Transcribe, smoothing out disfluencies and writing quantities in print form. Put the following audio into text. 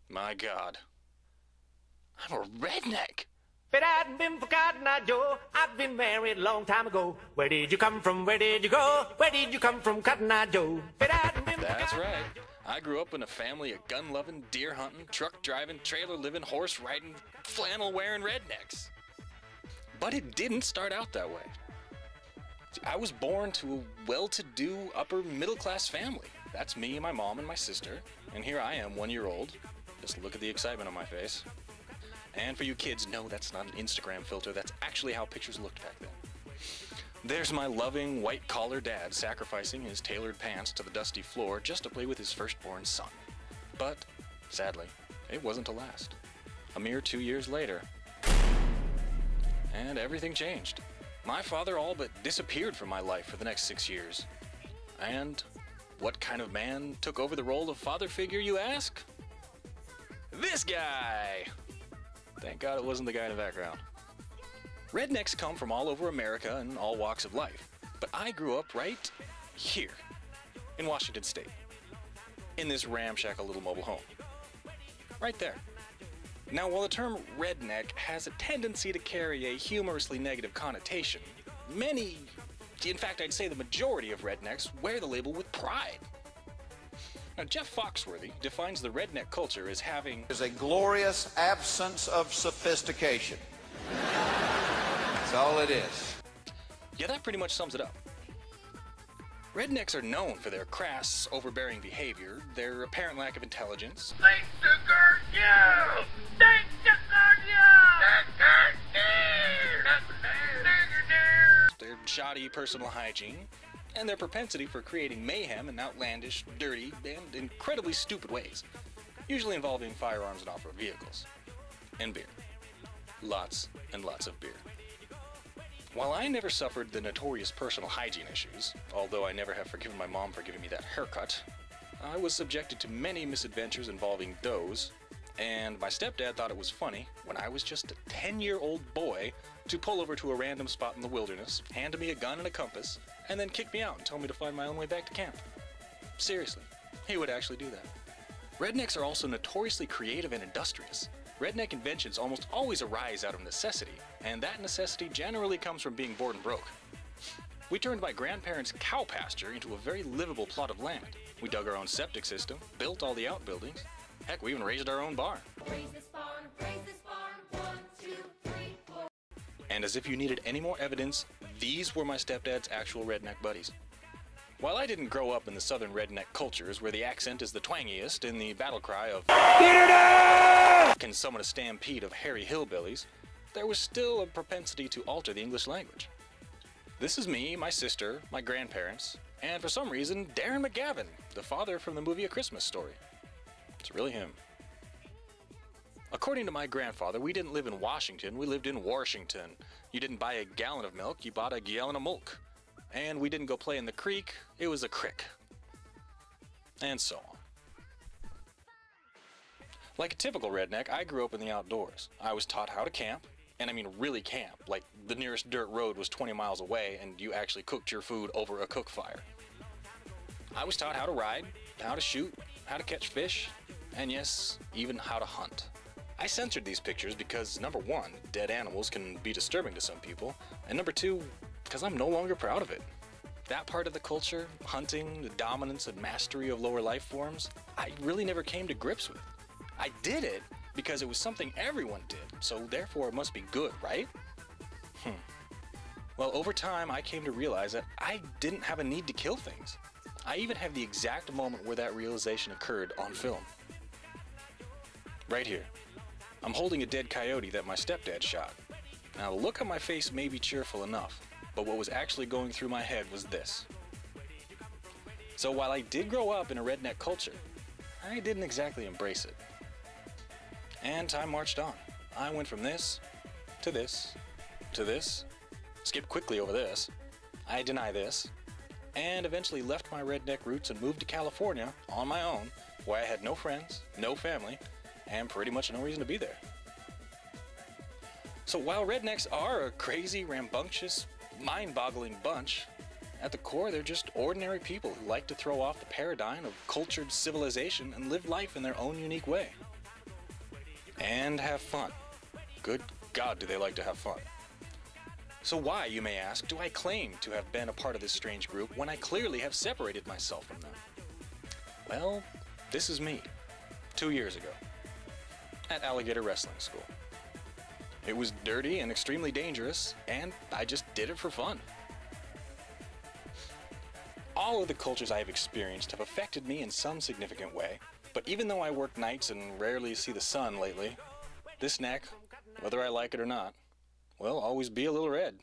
My God. I'm a redneck. If it hadn't been for Cotton Eye Joe, I'd been married a long time ago. Where did you come from? Where did you go? Where did you come from, Cotton Eye Joe? If it hadn't been for That's Cotton Eye right. Joe. I grew up in a family of gun-loving, deer-hunting, truck-driving, trailer-living, horse-riding, flannel-wearing rednecks. But it didn't start out that way. See, I was born to a well-to-do, upper-middle-class family. That's me, my mom, and my sister. And here I am, 1 year old. Just look at the excitement on my face. And for you kids, no, that's not an Instagram filter. That's actually how pictures looked back then. There's my loving, white-collar dad sacrificing his tailored pants to the dusty floor just to play with his firstborn son. But, sadly, it wasn't to last. A mere 2 years later, and everything changed. My father all but disappeared from my life for the next 6 years. And what kind of man took over the role of father figure, you ask? This guy! Thank God it wasn't the guy in the background. Rednecks come from all over America and all walks of life, but I grew up right here, in Washington State, in this ramshackle little mobile home. Right there. Now, while the term redneck has a tendency to carry a humorously negative connotation, many, in fact I'd say the majority of rednecks wear the label with pride. Now, Jeff Foxworthy defines the redneck culture as having is a glorious absence of sophistication. That's all it is. Yeah, that pretty much sums it up. Rednecks are known for their crass, overbearing behavior, their apparent lack of intelligence, their shoddy personal hygiene, and their propensity for creating mayhem in outlandish, dirty, and incredibly stupid ways, usually involving firearms and off-road vehicles. And beer. Lots and lots of beer. While I never suffered the notorious personal hygiene issues, although I never have forgiven my mom for giving me that haircut, I was subjected to many misadventures involving those, and my stepdad thought it was funny when I was just a 10-year-old boy to pull over to a random spot in the wilderness, hand me a gun and a compass, and then kick me out and tell me to find my own way back to camp. Seriously, he would actually do that. Rednecks are also notoriously creative and industrious. Redneck inventions almost always arise out of necessity, and that necessity generally comes from being bored and broke. We turned my grandparents' cow pasture into a very livable plot of land. We dug our own septic system, built all the outbuildings. Heck, we even raised our own barn. Raise this barn, 1, 2, 3, 4. And as if you needed any more evidence, these were my stepdad's actual redneck buddies. While I didn't grow up in the southern redneck cultures where the accent is the twangiest and the battle cry of can summon a stampede of hairy hillbillies, there was still a propensity to alter the English language. This is me, my sister, my grandparents, and for some reason, Darren McGavin, the father from the movie A Christmas Story. It's really him. According to my grandfather, we didn't live in Washington, we lived in Washington. You didn't buy a gallon of milk, you bought a gallon of milk. And we didn't go play in the creek, it was a crick. And so on. Like a typical redneck, I grew up in the outdoors. I was taught how to camp, and I mean really camp, like the nearest dirt road was 20 miles away and you actually cooked your food over a cook fire. I was taught how to ride, how to shoot, how to catch fish, and yes, even how to hunt. I censored these pictures because, number one, dead animals can be disturbing to some people, and number two, because I'm no longer proud of it. That part of the culture, hunting, the dominance and mastery of lower life forms, I really never came to grips with. I did it because it was something everyone did, so therefore it must be good, right? Well, over time I came to realize that I didn't have a need to kill things. I even have the exact moment where that realization occurred on film. Right here. I'm holding a dead coyote that my stepdad shot. Now the look on my face may be cheerful enough, but what was actually going through my head was this. So while I did grow up in a redneck culture, I didn't exactly embrace it. And time marched on. I went from this, to this, to this, skipped quickly over this, I deny this, and eventually left my redneck roots and moved to California on my own, where I had no friends, no family, and pretty much no reason to be there. So while rednecks are a crazy, rambunctious, mind-boggling bunch, at the core they're just ordinary people who like to throw off the paradigm of cultured civilization and live life in their own unique way. and have fun. Good God, do they like to have fun. So why, you may ask, do I claim to have been a part of this strange group when I clearly have separated myself from them? Well, this is me, 2 years ago, at Alligator Wrestling School. It was dirty and extremely dangerous, and I just did it for fun. All of the cultures I have experienced have affected me in some significant way, but even though I work nights and rarely see the sun lately, this neck, whether I like it or not, will always be a little red.